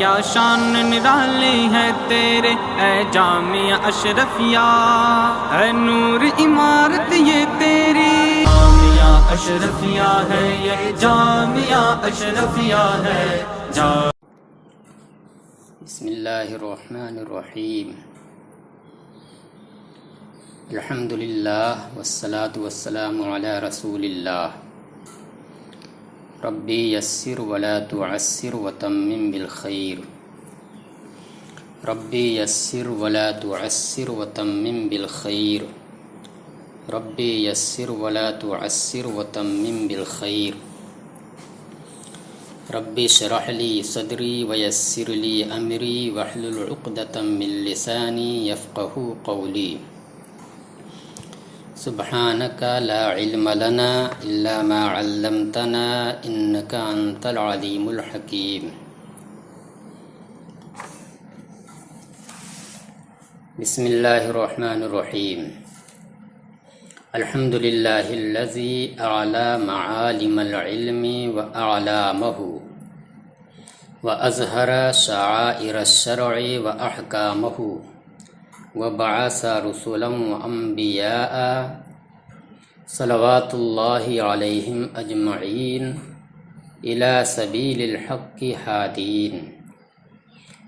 کیا شان نرالی ہے تیرے اے جامعہ اشرفیہ، اے نور عمارت یہ تیری جامعہ اشرفیہ ہے، یہ جامعہ اشرفیہ ہے بسم اللہ الرحمن الرحیم، الحمد للہ والصلاة والسلام علی رسول اللہ، ربی یسر ولا تعسر وتمم بالخیر، ربی یسر ولا تعسر وتمم بالخیر، ربی یسر ولا تعسر وتمم بالخیر، ربی اشرح لی صدری ویسر لی امری واحلل عقدۃ من لسانی یفقہوا قولی۔ سبحانک لا علم لنا الا ما علمتنا انک انت العلیم الحکیم۔ بسم اللہ الرحمن الرحیم، الحمد للہ الذی اعلی معالم العلم واعلامہ واظہر شعائر الشرع واحکامہ وبعث رسلا وانبیاء صلوات اللہ علیہم اجمعین الی سبیل الحق ہادین،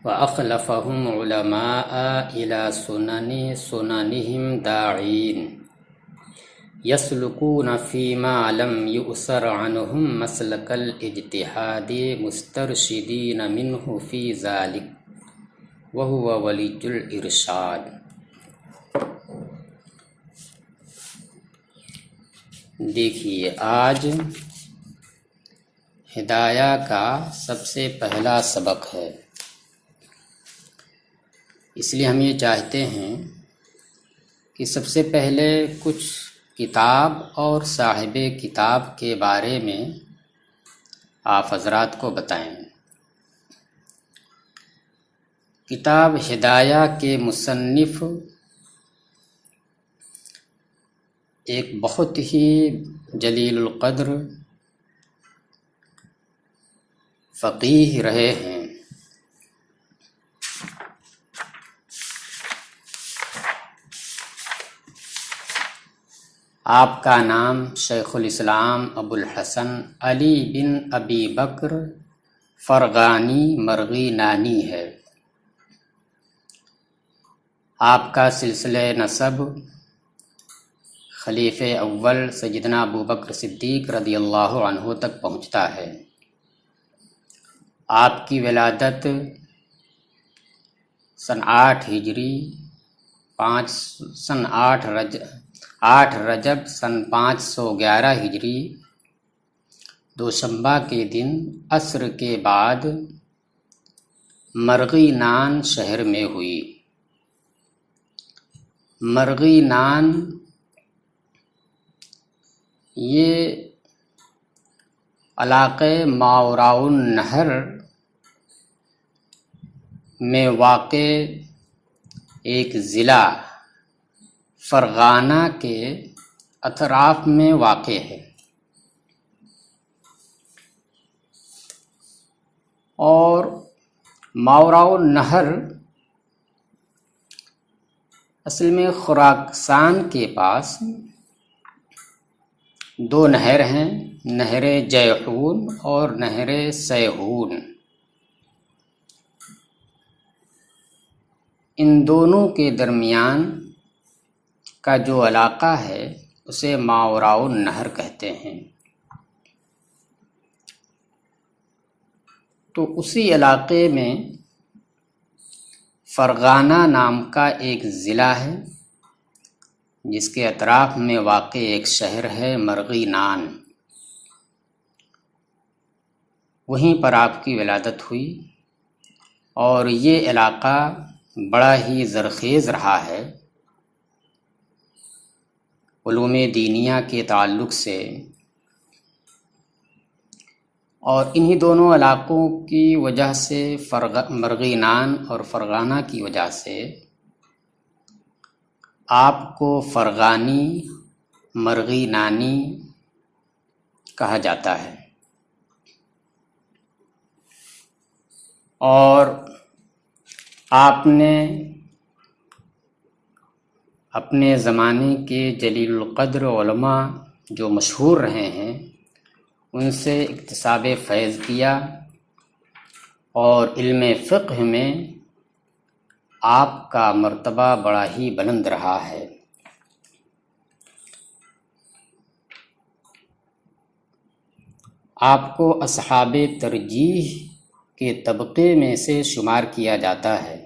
واخلفہم علماء الی سننہم داعین، یسلکون فیما لم یؤثر عنہم مسلک الاجتہاد مسترشدین منہ فی ذلک وہو ولی الارشاد۔ دیکھیے، آج ہدایہ کا سب سے پہلا سبق ہے، اس لیے ہم یہ چاہتے ہیں کہ سب سے پہلے کچھ کتاب اور صاحب کتاب کے بارے میں آپ حضرات کو بتائیں۔ کتاب ہدایہ کے مصنف ایک بہت ہی جلیل القدر فقیہ رہے ہیں۔ آپ کا نام شیخ الاسلام ابو الحسن علی بن ابی بکر فرغانی مرغی نانی ہے۔ آپ کا سلسلہ نسب خلیفہ اول سیدنا ابو بکر صدیق رضی اللہ عنہ تک پہنچتا ہے۔ آپ کی ولادت سن 8 ہجری 8 رجب سن 511 ہجری دوشنبہ کے دن عصر کے بعد مرغی نان شہر میں ہوئی۔ مرغی نان یہ علاقے ماوراء النہر میں واقع ایک ضلع فرغانہ کے اطراف میں واقع ہے، اور ماوراء النہر اصل میں خراسان کے پاس 2 نہر ہیں، نہر جیحون اور نہر سیحون۔ ان دونوں کے درمیان کا جو علاقہ ہے اسے ماوراء النہر کہتے ہیں۔ تو اسی علاقے میں فرغانہ نام کا ایک ضلع ہے جس کے اطراف میں واقع ایک شہر ہے مرغی نان۔ وہیں پر آپ کی ولادت ہوئی، اور یہ علاقہ بڑا ہی زرخیز رہا ہے علوم دینیہ کے تعلق سے، اور انہی دونوں علاقوں کی وجہ سے مرغی نان اور فرغانہ کی وجہ سے آپ کو فرغانی مرغی نانی کہا جاتا ہے۔ اور آپ نے اپنے زمانے کے جلیل القدر علماء جو مشہور رہے ہیں ان سے اکتساب فیض کیا، اور علم فقہ میں آپ کا مرتبہ بڑا ہی بلند رہا ہے۔ آپ کو اصحاب ترجیح کے طبقے میں سے شمار کیا جاتا ہے۔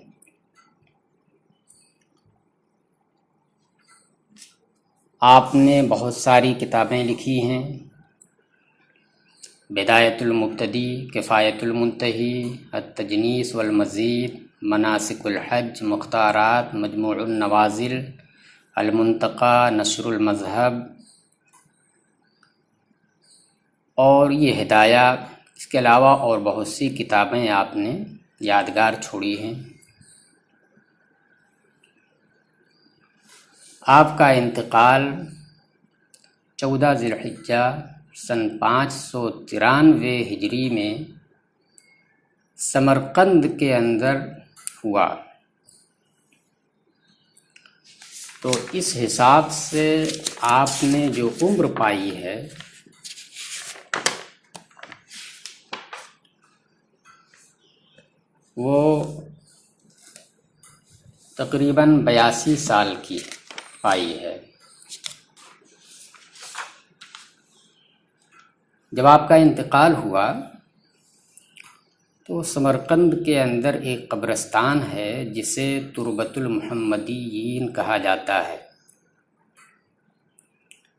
آپ نے بہت ساری کتابیں لکھی ہیں، بدایۃ المبتدی، کفایۃ المنتہی، التجنیس والمزید، مناسک الحج، مختارات، مجموع النوازل، المنتقى، نشر المذہب، اور یہ ہدایہ، اس کے علاوہ اور بہت سی کتابیں آپ نے یادگار چھوڑی ہیں۔ آپ کا انتقال 14 ذی الحجہ سن 593 ہجری میں سمرقند کے اندر ہوا، تو اس حساب سے آپ نے جو عمر پائی ہے وہ تقریباً 82 سال کی پائی ہے۔ جب آپ کا انتقال ہوا تو سمرقند کے اندر ایک قبرستان ہے جسے تربۃ المحمدیین کہا جاتا ہے۔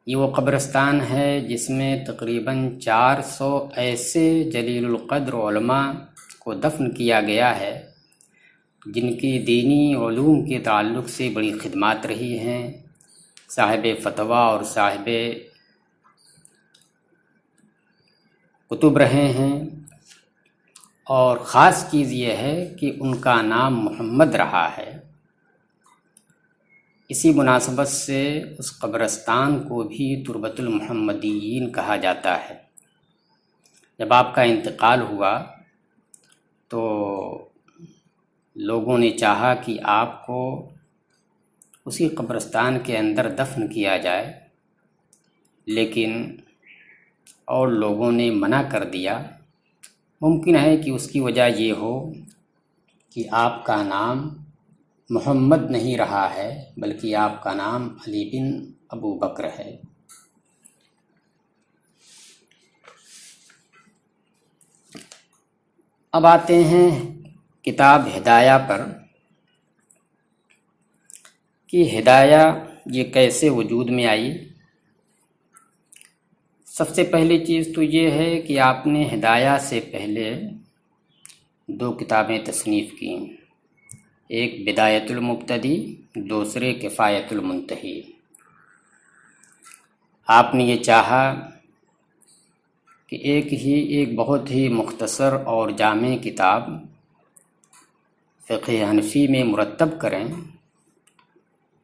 یہ وہ قبرستان ہے جس میں تقریباً 400 ایسے جلیل القدر علماء کو دفن کیا گیا ہے جن کی دینی علوم کے تعلق سے بڑی خدمات رہی ہیں، صاحب فتویٰ اور صاحب کتب رہے ہیں، اور خاص چیز یہ ہے کہ ان کا نام محمد رہا ہے۔ اسی مناسبت سے اس قبرستان کو بھی تربۃ المحمدیین کہا جاتا ہے۔ جب آپ کا انتقال ہوا تو لوگوں نے چاہا کہ آپ کو اسی قبرستان کے اندر دفن کیا جائے، لیکن اور لوگوں نے منع کر دیا۔ ممکن ہے کہ اس کی وجہ یہ ہو کہ آپ کا نام محمد نہیں رہا ہے بلکہ آپ کا نام علی بن ابو بکر ہے۔ اب آتے ہیں کتاب ہدایہ پر کہ ہدایہ یہ کیسے وجود میں آئی۔ سب سے پہلی چیز تو یہ ہے کہ آپ نے ہدایہ سے پہلے 2 کتابیں تصنیف کیں، ایک بدایۃ المبتدی، دوسرے کفایۃ المنتہی۔ آپ نے یہ چاہا کہ ایک بہت ہی مختصر اور جامع کتاب فقہ حنفی میں مرتب کریں،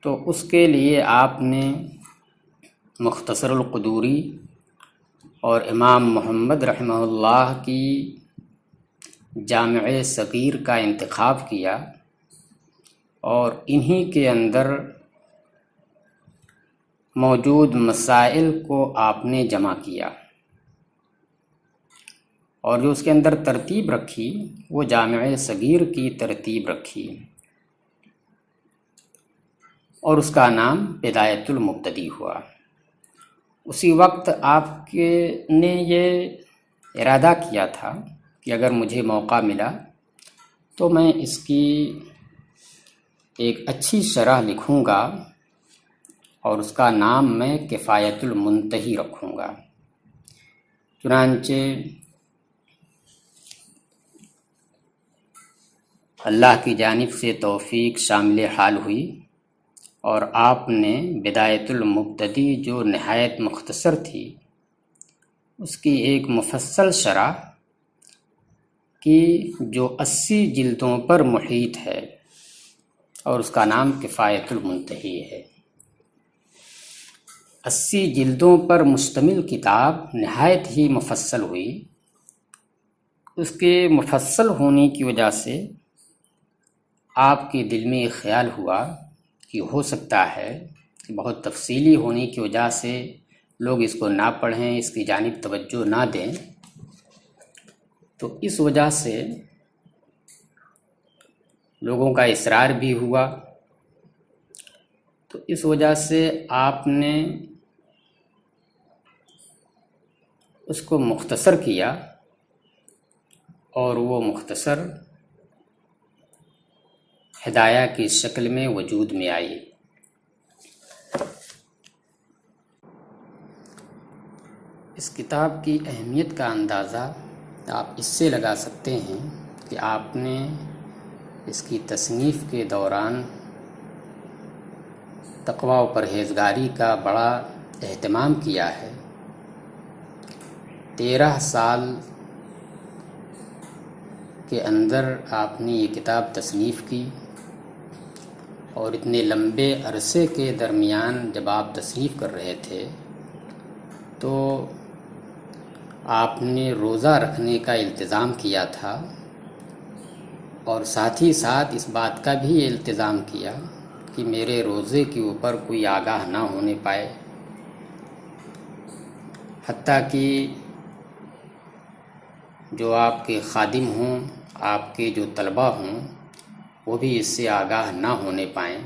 تو اس کے لیے آپ نے مختصر القدوری اور امام محمد رحمہ اللہ کی جامع صغیر کا انتخاب کیا، اور انہی کے اندر موجود مسائل کو آپ نے جمع کیا، اور جو اس کے اندر ترتیب رکھی وہ جامع صغیر کی ترتیب رکھی، اور اس کا نام بدایۃ المبتدی ہوا۔ اسی وقت آپ نے یہ ارادہ کیا تھا کہ اگر مجھے موقع ملا تو میں اس کی ایک اچھی شرح لکھوں گا اور اس کا نام میں کفایۃ المنتہی رکھوں گا۔ چنانچہ اللہ کی جانب سے توفیق شامل حال ہوئی، اور آپ نے بدایۃ المبتدی جو نہایت مختصر تھی اس کی ایک مفصل شرح کی جو 80 جلدوں پر محیط ہے، اور اس کا نام کفایۃ المنتہی ہے۔ 80 جلدوں پر مشتمل کتاب نہایت ہی مفصل ہوئی، اس کے مفصل ہونے کی وجہ سے آپ کے دل میں ایک خیال ہوا کہ ہو سکتا ہے کہ بہت تفصیلی ہونے کی وجہ سے لوگ اس کو نہ پڑھیں، اس کی جانب توجہ نہ دیں، تو اس وجہ سے لوگوں کا اصرار بھی ہوا، تو اس وجہ سے آپ نے اس کو مختصر کیا، اور وہ مختصر ہدایہ کی شکل میں وجود میں آئی۔ اس کتاب کی اہمیت کا اندازہ آپ اس سے لگا سکتے ہیں کہ آپ نے اس کی تصنیف کے دوران تقویٰ و پرہیزگاری کا بڑا اہتمام کیا ہے۔ 13 سال کے اندر آپ نے یہ کتاب تصنیف کی، اور اتنے لمبے عرصے کے درمیان جب آپ تصنیف کر رہے تھے تو آپ نے روزہ رکھنے کا التزام کیا تھا، اور ساتھ ہی ساتھ اس بات کا بھی التزام کیا کہ میرے روزے کے اوپر کوئی آگاہ نہ ہونے پائے، حتیٰ کہ جو آپ کے خادم ہوں، آپ کے جو طلبہ ہوں، وہ بھی اس سے آگاہ نہ ہونے پائیں۔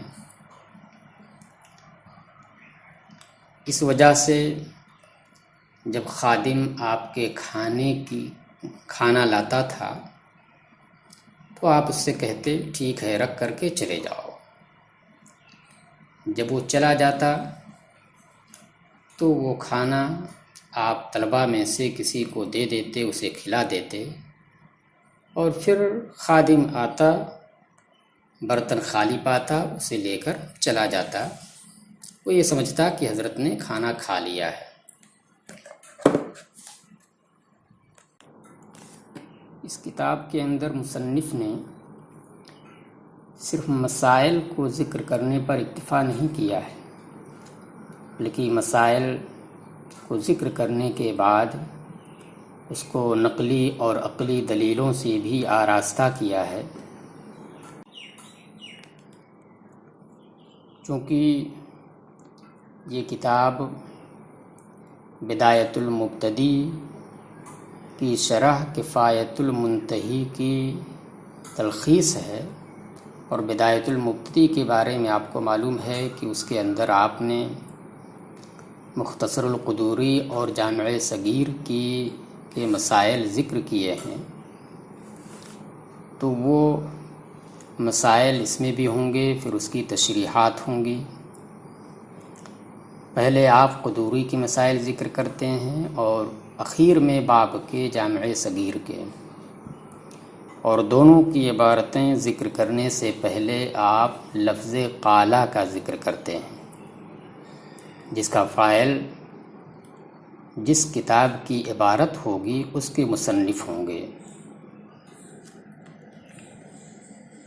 اس وجہ سے جب خادم آپ کے کھانا لاتا تھا تو آپ اس سے کہتے ٹھیک ہے رکھ کر کے چلے جاؤ۔ جب وہ چلا جاتا تو وہ کھانا آپ طلبہ میں سے کسی کو دے دیتے، اسے کھلا دیتے، اور پھر خادم آتا، برتن خالی پاتا، اسے لے کر چلا جاتا، وہ یہ سمجھتا کہ حضرت نے کھانا کھا لیا ہے۔ اس کتاب کے اندر مصنف نے صرف مسائل کو ذکر کرنے پر اکتفا نہیں کیا ہے، بلکہ مسائل کو ذکر کرنے کے بعد اس کو نقلی اور عقلی دلیلوں سے بھی آراستہ کیا ہے، چونکہ یہ کتاب بدایت المبتدی کی شرح کفایت المنتہی کی تلخیص ہے، اور بدایت المبتدی کے بارے میں آپ کو معلوم ہے کہ اس کے اندر آپ نے مختصر القدوری اور جامع صغیر کے مسائل ذکر کیے ہیں، تو وہ مسائل اس میں بھی ہوں گے، پھر اس کی تشریحات ہوں گی۔ پہلے آپ قدوری کے مسائل ذکر کرتے ہیں، اور اخیر میں باب کے جامع صغیر کے، اور دونوں کی عبارتیں ذکر کرنے سے پہلے آپ لفظ قالا کا ذکر کرتے ہیں، جس کا فاعل جس کتاب کی عبارت ہوگی اس کے مصنف ہوں گے۔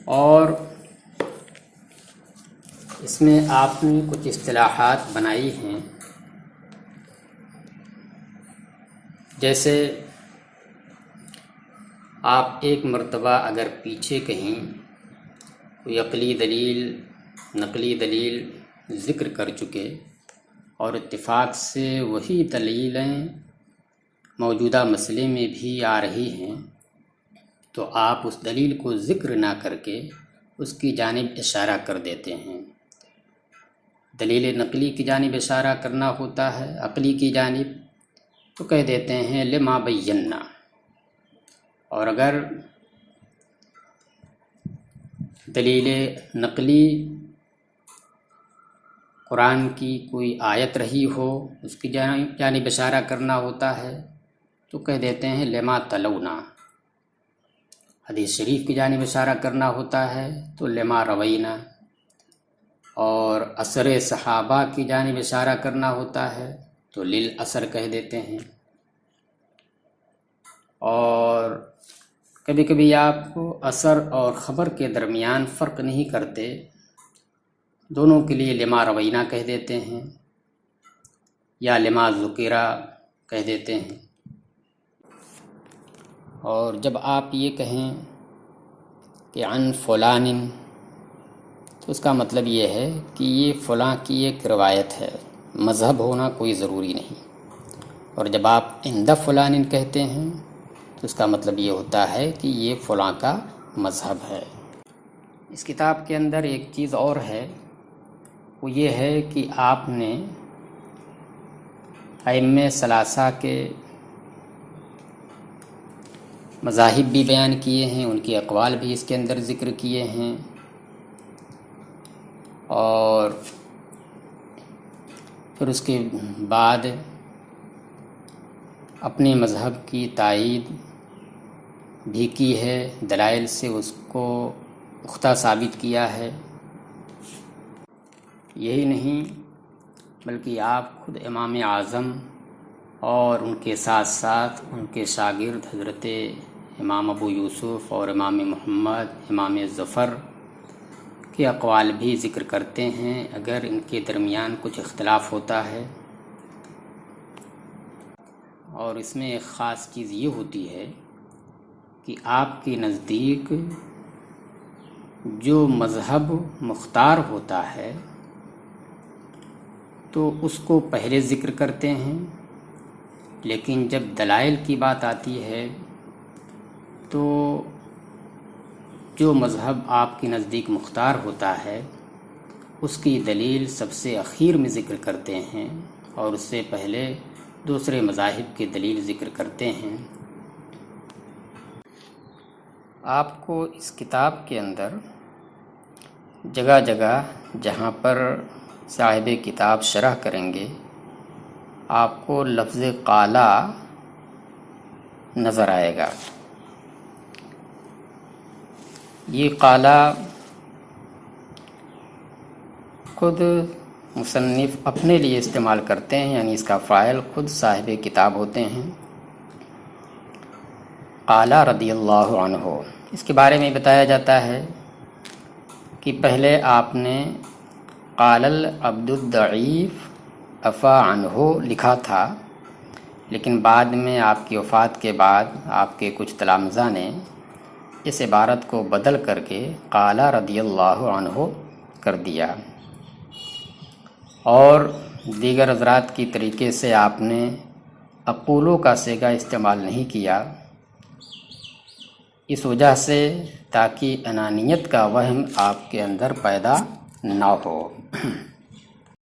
اور اس میں آپ نے کچھ اصطلاحات بنائی ہیں، جیسے آپ ایک مرتبہ اگر پیچھے کہیں کوئی عقلی دلیل، نقلی دلیل ذکر کر چکے، اور اتفاق سے وہی دلیلیں موجودہ مسئلے میں بھی آ رہی ہیں، تو آپ اس دلیل کو ذکر نہ کر کے اس کی جانب اشارہ کر دیتے ہیں۔ دلیل نقلی کی جانب اشارہ کرنا ہوتا ہے، عقلی کی جانب، تو کہہ دیتے ہیں لما بینا، اور اگر دلیل نقلی قرآن کی کوئی آیت رہی ہو، اس کی جانب اشارہ کرنا ہوتا ہے، تو کہہ دیتے ہیں لما تلونا۔ حدیث شریف کی جانب اشارہ کرنا ہوتا ہے تو لما روینا، اور اثر صحابہ کی جانب اشارہ کرنا ہوتا ہے تو للاثر کہہ دیتے ہیں۔ اور کبھی کبھی آپ اثر اور خبر کے درمیان فرق نہیں کرتے، دونوں کے لیے لما روینا کہہ دیتے ہیں یا لما ذکرہ کہہ دیتے ہیں۔ اور جب آپ یہ کہیں کہ عن فلان، تو اس کا مطلب یہ ہے کہ یہ فلاں کی ایک روایت ہے، مذہب ہونا کوئی ضروری نہیں۔ اور جب آپ عند فلان کہتے ہیں تو اس کا مطلب یہ ہوتا ہے کہ یہ فلاں کا مذہب ہے۔ اس کتاب کے اندر ایک چیز اور ہے، وہ یہ ہے کہ آپ نے ائمہ ثلاثہ کے مذاہب بھی بیان کیے ہیں، ان کے اقوال بھی اس کے اندر ذکر کیے ہیں، اور پھر اس کے بعد اپنے مذہب کی تائید بھی کی ہے، دلائل سے اس کو پختہ ثابت کیا ہے۔ یہی نہیں بلکہ آپ خود امام اعظم اور ان کے ساتھ ساتھ ان کے شاگرد حضرت امام ابو یوسف اور امام محمد، امام ظفر کے اقوال بھی ذکر کرتے ہیں اگر ان کے درمیان کچھ اختلاف ہوتا ہے۔ اور اس میں ایک خاص چیز یہ ہوتی ہے کہ آپ کے نزدیک جو مذہب مختار ہوتا ہے تو اس کو پہلے ذکر کرتے ہیں، لیکن جب دلائل کی بات آتی ہے تو جو مذہب آپ کے نزدیک مختار ہوتا ہے اس کی دلیل سب سے اخیر میں ذکر کرتے ہیں، اور اس سے پہلے دوسرے مذاہب کی دلیل ذکر کرتے ہیں۔ آپ کو اس کتاب کے اندر جگہ جگہ جہاں پر صاحب کتاب شرح کریں گے آپ کو لفظ قالا نظر آئے گا۔ یہ قالا خود مصنف اپنے لیے استعمال کرتے ہیں، یعنی اس کا فاعل خود صاحب کتاب ہوتے ہیں، قالا رضی اللہ عنہ۔ اس کے بارے میں بتایا جاتا ہے کہ پہلے آپ نے قال العبد الضعیف عفا عنہ لکھا تھا، لیکن بعد میں آپ کی وفات کے بعد آپ کے کچھ تلامذہ نے اس عبارت کو بدل کر کے قال رضی اللہ عنہ کر دیا، اور دیگر حضرات کی طریقے سے آپ نے اقولو کا صیغہ استعمال نہیں کیا، اس وجہ سے تاکہ انانیت کا وہم آپ کے اندر پیدا نہ ہو۔